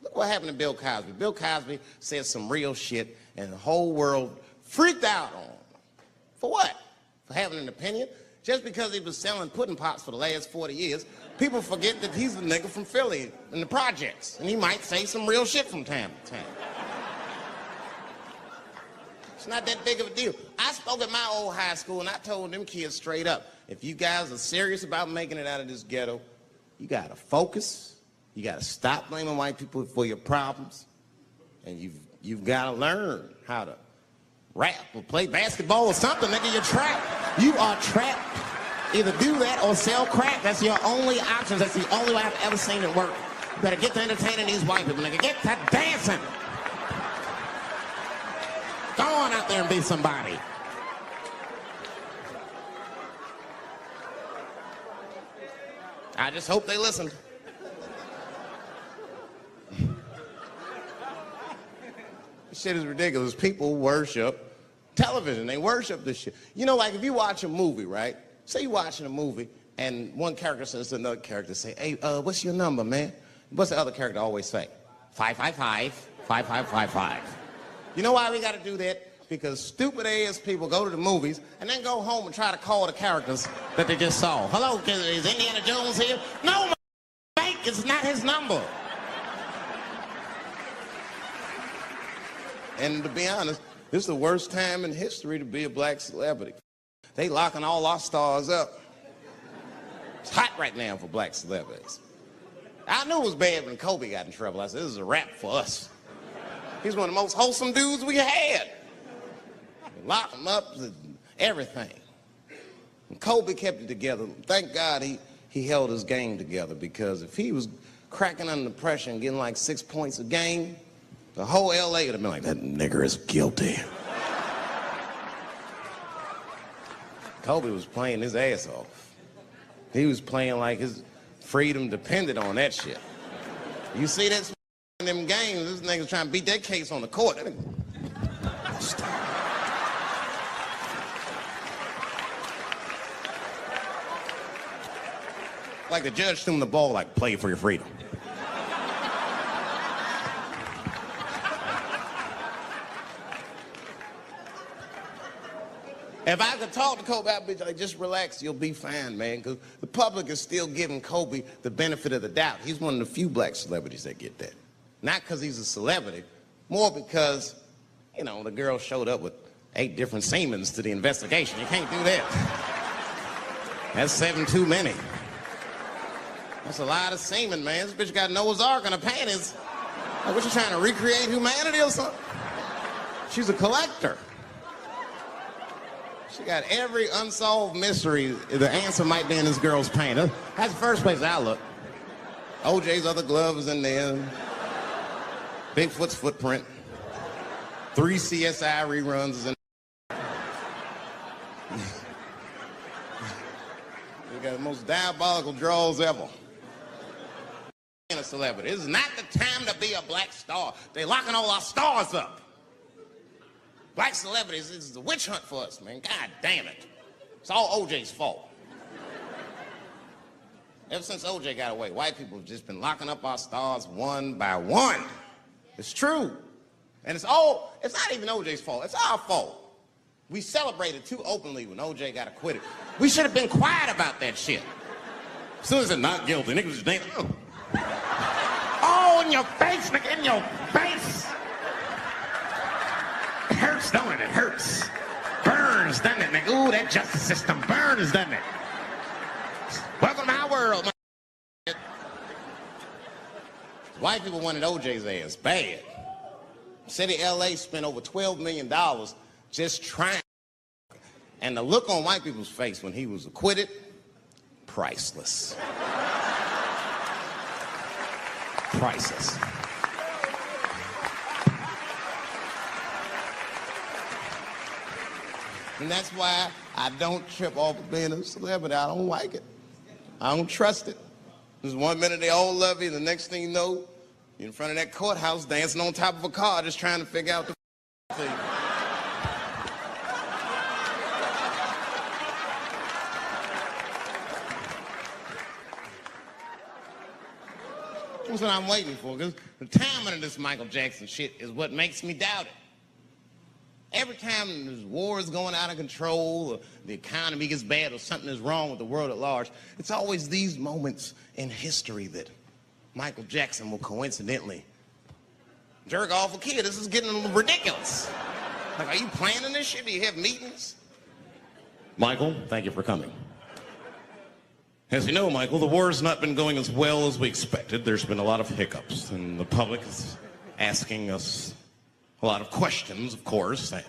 Look what happened to Bill Cosby. Bill Cosby said some real shit, and the whole world freaked out on him. For what? For having an opinion? Just because he was selling pudding pops for the last 40 years, people forget that he's a nigga from Philly in the projects, and he might say some real shit from time to time. It's not that big of a deal. I spoke at my old high school, and I told them kids straight up, if you guys are serious about making it out of this ghetto, you gotta focus, you gotta stop blaming white people for your problems, and you've gotta learn how to rap or play basketball or something, nigga. You're trapped. You are trapped. Either do that or sell crack. That's your only options. That's the only way I've ever seen it work. You better get to entertaining these white people, nigga. Get to dancing. Go on out there and be somebody. I just hope they listen. This shit is ridiculous. People worship television. They worship this shit. You know, like if you watch a movie, right? Say you're watching a movie and one character says to another character, say, hey, what's your number, man? What's the other character always say? 555, 5555. You know why we got to do that? Because stupid ass people go to the movies and then go home and try to call the characters that they just saw. Hello, is Indiana Jones here? No, fake. It's not his number. And to be honest, this is the worst time in history to be a black celebrity. They locking all our stars up. It's hot right now for black celebrities. I knew it was bad when Kobe got in trouble. I said, this is a wrap for us. He's one of the most wholesome dudes we had. They locked him up, everything. And Kobe kept it together. Thank God he held his game together, because if he was cracking under pressure and getting like 6 points a game, the whole LA would have been like, that nigger is guilty. Kobe was playing his ass off. He was playing like his freedom depended on that shit. You see that in them games, this nigga's trying to beat that case on the court. Like the judge threw him the ball, like, play for your freedom. If I could talk to Kobe, I'd be like, just relax, you'll be fine, man, because the public is still giving Kobe the benefit of the doubt. He's one of the few black celebrities that get that. Not because he's a celebrity, more because, you know, the girl showed up with 8 different semens to the investigation. You can't do that. That's 7 too many. That's a lot of semen, man. This bitch got Noah's Ark in her panties. Like, what, you trying to recreate humanity or something? She's a collector. She got every unsolved mystery. The answer might be in this girl's paint. That's the first place I look. OJ's other glove is in there. Bigfoot's footprint. 3 CSI reruns is in there. We got the most diabolical draws ever. A celebrity. This is not the time to be a black star. They're locking all our stars up. Black celebrities, this is a witch hunt for us, man. God damn it. It's all OJ's fault. Ever since OJ got away, white people have just been locking up our stars one by one. It's true. And it's not even OJ's fault. It's our fault. We celebrated too openly when OJ got acquitted. We should have been quiet about that shit. As soon as they're not guilty, niggas just think, oh, in your face, nigga, in your face. It hurts, don't it? It hurts. Burns, doesn't it, nigga? Ooh, that justice system burns, doesn't it? Welcome to our world, man. White people wanted OJ's ass bad. City of LA spent over $12 million just trying. And the look on white people's face when he was acquitted, priceless. Priceless. And that's why I don't trip off of being a celebrity. I don't like it. I don't trust it. There's 1 minute they all love you, and the next thing you know, you're in front of that courthouse dancing on top of a car just trying to figure out the thing. That's what I'm waiting for, because the timing of this Michael Jackson shit is what makes me doubt it. Every time there's wars going out of control, or the economy gets bad, or something is wrong with the world at large, it's always these moments in history that Michael Jackson will coincidentally jerk off a kid. This is getting a little ridiculous. Like, are you planning this shit? Do you have meetings? Michael, thank you for coming. As you know, Michael, the war's not been going as well as we expected. There's been a lot of hiccups, and the public is asking us a lot of questions, of course, and,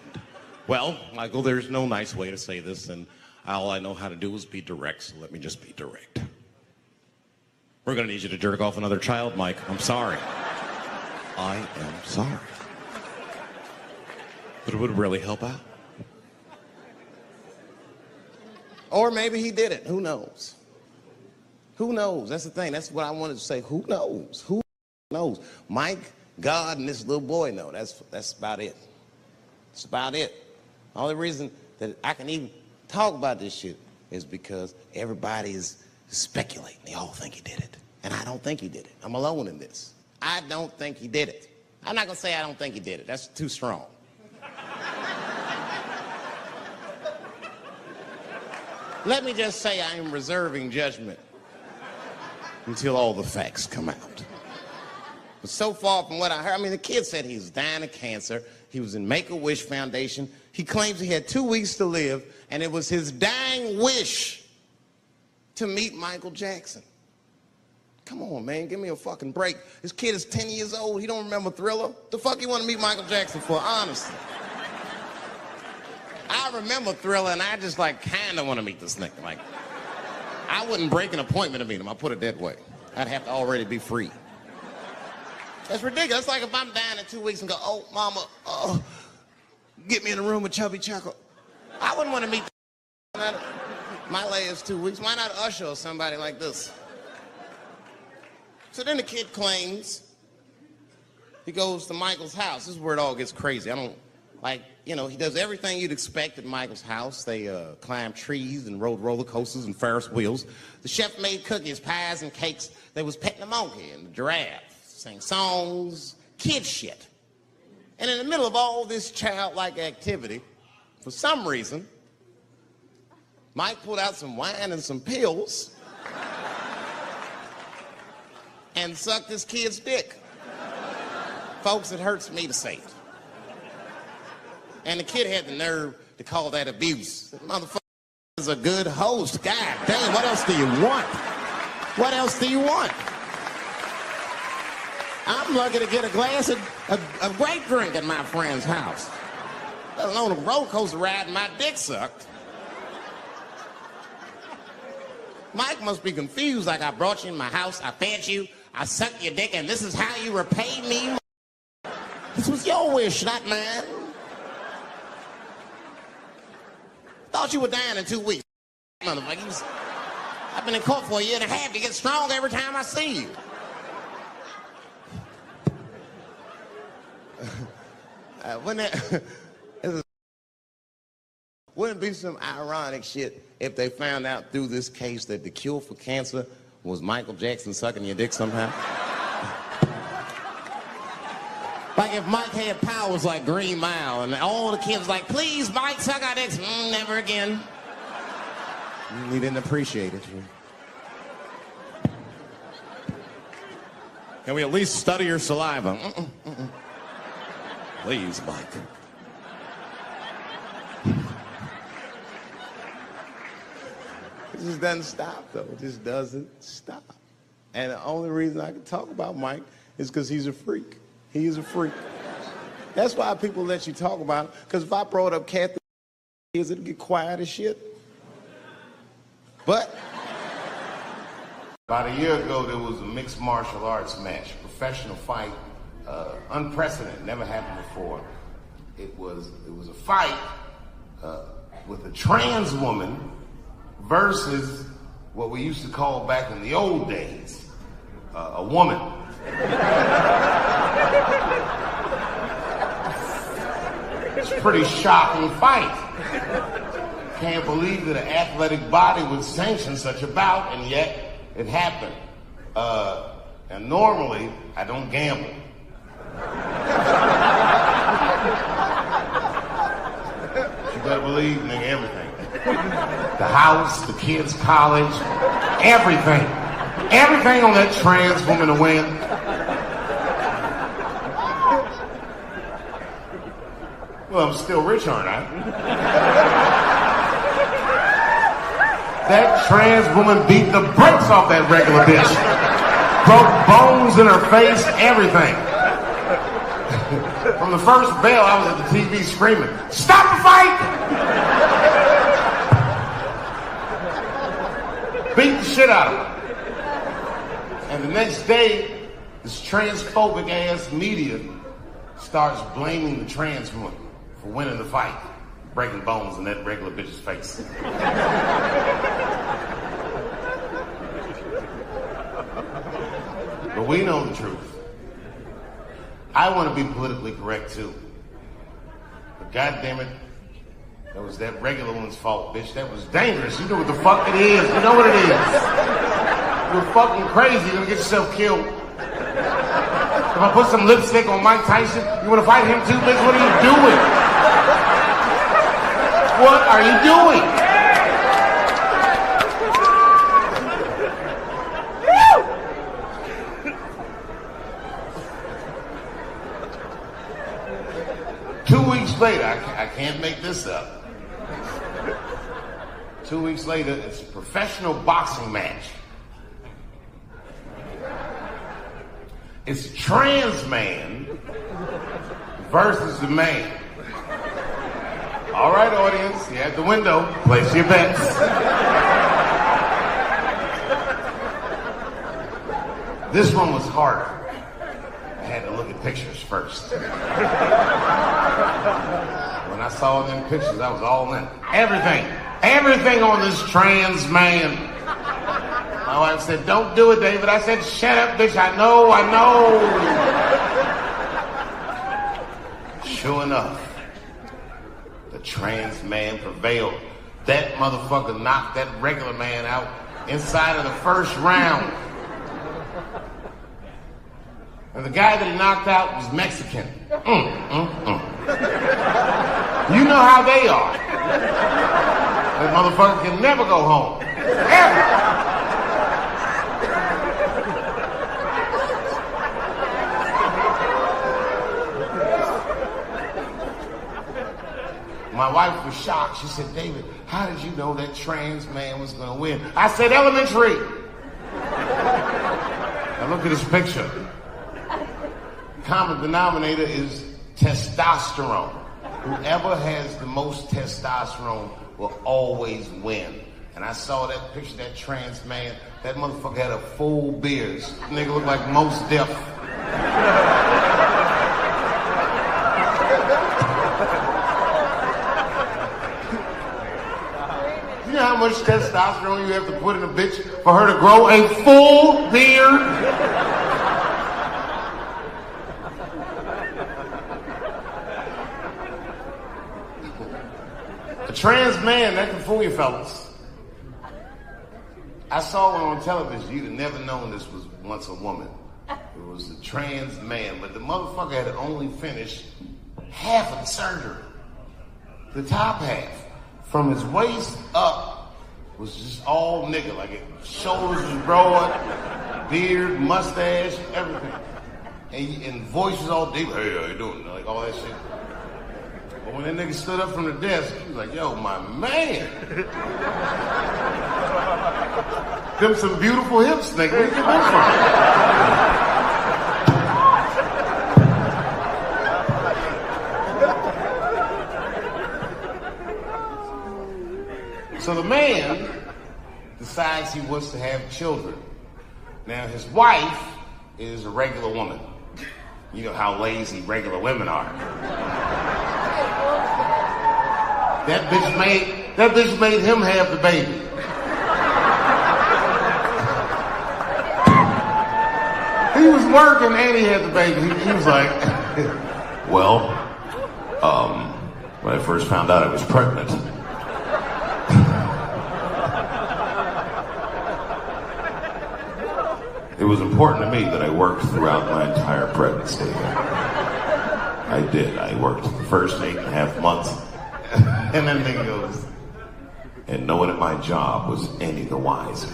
well, Michael, there's no nice way to say this, and all I know how to do is be direct, so let me just be direct. We're gonna need you to jerk off another child, Mike. I'm sorry. I am sorry. But it would really help out. Or maybe he did it. Who knows? Who knows? That's the thing. That's what I wanted to say. Who knows? Who knows? Mike, God, and this little boy know. That's about it. That's about it. The only reason that I can even talk about this shit is because everybody is speculating. They all think he did it. And I don't think he did it. I'm alone in this. I don't think he did it. I'm not going to say I don't think he did it. That's too strong. Let me just say I am reserving judgment until all the facts come out. But so far from what I heard, I mean, the kid said he was dying of cancer. He was in Make-A-Wish Foundation. He claims he had 2 weeks to live, and it was his dying wish to meet Michael Jackson. Come on, man, give me a fucking break. This kid is 10 years old. He don't remember Thriller. The fuck you want to meet Michael Jackson for, honestly? I remember Thriller, and I just, like, kind of want to meet this nigga. Like, I wouldn't break an appointment to meet him. I'll put it that way. I'd have to already be free. That's ridiculous. It's like if I'm dying in 2 weeks and go, oh, mama, get me in a room with Chubby Chuckle. I wouldn't want to meet my last 2 weeks. Why not Usher or somebody like this? So then the kid claims he goes to Michael's house. This is where it all gets crazy. I don't, like, you know, he does everything you'd expect at Michael's house. They climb trees and rode roller coasters and Ferris wheels. The chef made cookies, pies, and cakes. They was petting the monkey and the giraffe, sang songs, kid shit. And in the middle of all this childlike activity, for some reason, Mike pulled out some wine and some pills and sucked his kid's dick. Folks, it hurts me to say it. And the kid had the nerve to call that abuse. The motherfucker is a good host. God damn, what else do you want? What else do you want? I'm lucky to get a glass of grape drink at my friend's house. Let alone a roller coaster ride and my dick sucked. Mike must be confused, like I brought you in my house, I fed you, I sucked your dick, and this is how you repay me? This was your wish, not mine. Thought you were dying in 2 weeks. Motherfuckers. I've been in court for 1.5 years. You get stronger every time I see you. Wouldn't it be some ironic shit if they found out through this case that the cure for cancer was Michael Jackson sucking your dick somehow? Like if Mike had powers like Green Mile and all the kids like, please, Mike, suck our dicks. Never again. He didn't appreciate it. Can we at least study your saliva? Please, Mike. It just doesn't stop, though. It just doesn't stop. And the only reason I can talk about Mike is because he's a freak. He is a freak. That's why people let you talk about him. Because if I brought up Kathy, it'd get quiet as shit. But about a year ago, there was a mixed martial arts match, professional fight, unprecedented, never happened before. It was a fight with a trans woman versus what we used to call back in the old days, a woman. It's a pretty shocking fight. Can't believe that an athletic body would sanction such a bout, and yet it happened. And normally, I don't gamble. You better believe, nigga, everything. The house, the kids' college, everything. Everything on that trans woman to win. Well, I'm still rich, aren't I? That trans woman beat the brakes off that regular bitch. Broke bones in her face, everything. From the first bell, I was at the TV screaming, "Stop the fight!" Beat the shit out of her. And the next day, this transphobic ass media starts blaming the trans woman for winning the fight, breaking bones in that regular bitch's face. But we know the truth. I want to be politically correct too. But goddammit, that was that regular woman's fault, bitch. That was dangerous. You know what the fuck it is. You know what it is. You're fucking crazy. You're gonna get yourself killed. If I put some lipstick on Mike Tyson, you wanna fight him too, bitch? What are you doing? What are you doing? 2 weeks later, I can't make this up. 2 weeks later, it's a professional boxing match. It's a trans man versus the man. All right, audience, you're at the window. Place your bets. This one was harder. I had to look at pictures first. When I saw them pictures, I was all in. Everything on this trans man. My wife said, "Don't do it, David." I said, "Shut up, bitch, I know. Sure enough, the trans man prevailed. That motherfucker knocked that regular man out inside of the first round. And the guy that he knocked out was Mexican. You know how they are. That motherfucker can never go home. Ever. My wife was shocked. She said, "David, how did you know that trans man was going to win?" I said, "Elementary." Now look at this picture. Common denominator is testosterone. Whoever has the most testosterone will always win. And I saw that picture of that trans man. That motherfucker had a full beard. This nigga looked like Mos Def. You know how much testosterone you have to put in a bitch for her to grow a full beard? A trans man, that can fool you fellas. I saw one on television. You'd have never known this was once a woman. It was a trans man, but the motherfucker had only finished half of the surgery. The top half. From his waist up was just all nigga. Like his shoulders was broad, beard, mustache, everything. And voice was all deep. "Hey, how you doing?" Like all that shit. But when that nigga stood up from the desk, he was like, "Yo, my man." Them some beautiful hips, nigga. Where you get those from? So the man decides he wants to have children. Now his wife is a regular woman. You know how lazy regular women are. That bitch made that bitch made him have the baby. He was working and he had the baby. He was like, well, when I first found out I was pregnant, it was important to me that I worked throughout my entire pregnancy. I did. I worked the first 8.5 months. And then he goes, and no one at my job was any the wiser.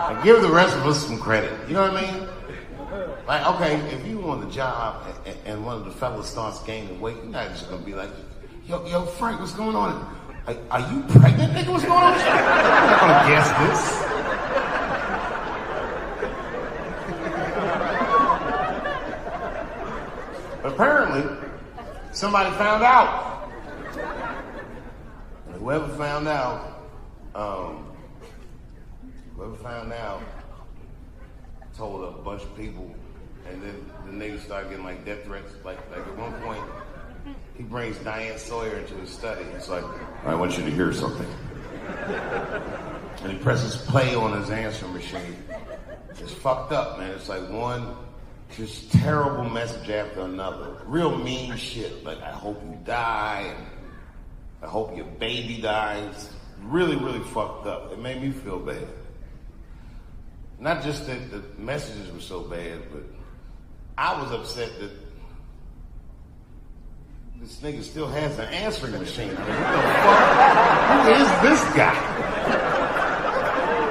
I give the rest of us some credit. You know what I mean? Like, okay, if you on the job and one of the fellas starts gaining weight, you're not just gonna be like, yo, Frank, what's going on? Are you pregnant, nigga? What's going on? I'm not gonna guess this. Apparently, somebody found out. And whoever found out told a bunch of people, and then the niggas started getting like death threats. Like at one point, he brings Diane Sawyer into his study. He's like, I want you to hear something. And he presses play on his answering machine. It's fucked up, man. It's like one just terrible message after another. Real mean shit. Like, I hope you die, and I hope your baby dies. Really, really fucked up. It made me feel bad. Not just that the messages were so bad, but I was upset that this nigga still has an answering machine. I mean, what the fuck? Who is this guy?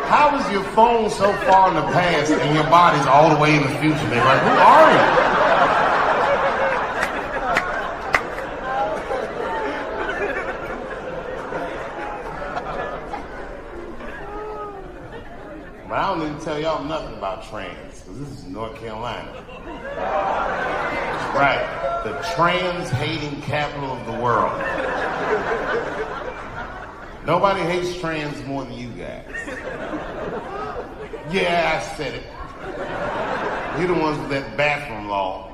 How is your phone so far in the past and your body's all the way in the future? They're like, who are you? But I don't need to tell y'all nothing about trans, because this is North Carolina. That's right, the trans-hating capital of the world. Nobody hates trans more than you guys. Yeah, I said it. You're the ones with that bathroom law.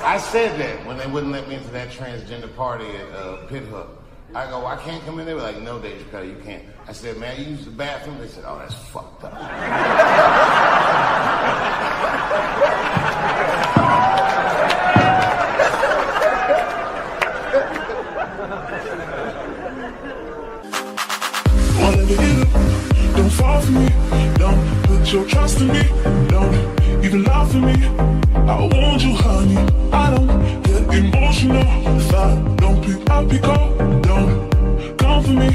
I said that when they wouldn't let me into that transgender party at Pit Hook. I go, I can't come in. They were like, no, Dave Chappelle, you can't. I said, man, you use the bathroom? They said, oh, that's fucked up. Don't fall for me, don't put your trust in me, don't even lie for me. I want you, honey, I don't get emotional. If I don't pick up, pick up, don't come for me,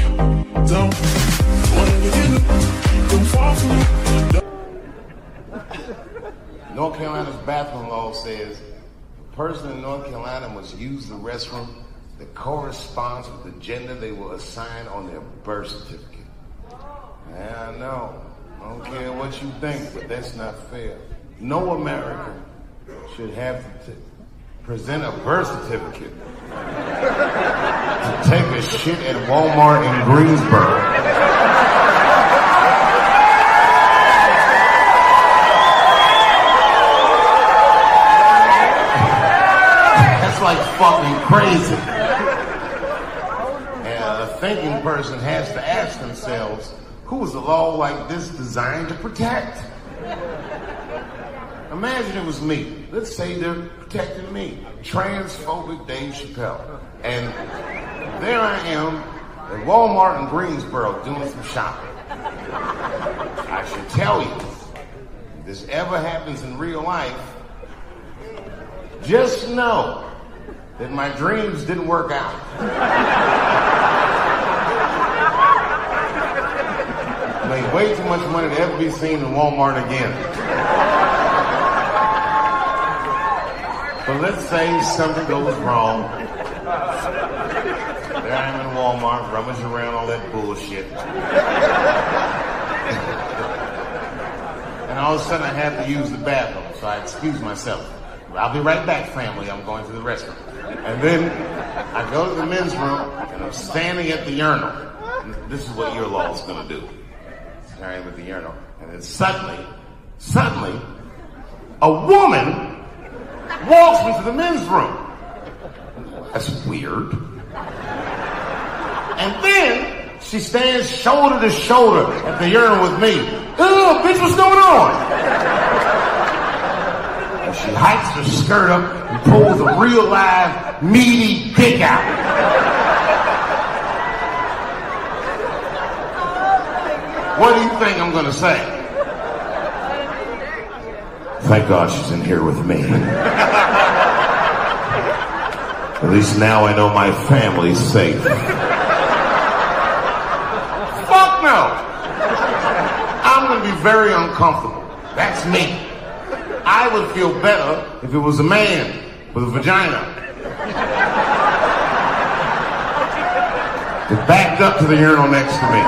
don't wanna get you, don't fall for me. North Carolina's bathroom law says a person in North Carolina must use the restroom that corresponds with the gender they will assign on their birth certificate. Yeah, I know. I don't care what you think, but that's not fair. No American should have to present a birth certificate to take a shit at Walmart in Greensboro. That's like fucking crazy. And a thinking person has to ask themselves, who is a law like this designed to protect? Imagine it was me. Let's say they're protecting me. Transphobic Dave Chappelle. And there I am at Walmart in Greensboro doing some shopping. I should tell you, if this ever happens in real life, just know that my dreams didn't work out. I made way too much money to ever be seen in Walmart again. But let's say something goes wrong. There I am in Walmart, rummaging around all that bullshit. And all of a sudden I have to use the bathroom, so I excuse myself. I'll be right back, family. I'm going to the restroom. And then I go to the men's room, and I'm standing at the urinal. And this is what your law is going to do. Standing at the urinal. And then suddenly, a woman walks into the men's room. That's weird. And then she stands shoulder to shoulder at the urinal with me. Oh, bitch, what's going on? And she hikes her skirt up and pulls a real live, meaty dick out. What do you think I'm gonna say? Thank God she's in here with me. At least now I know my family's safe. Fuck no! I'm gonna be very uncomfortable. That's me. I would feel better if it was a man with a vagina. It backed up to the urinal next to me.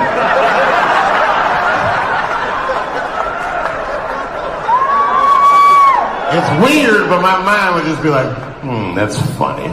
It's weird, but my mind would just be like, that's funny.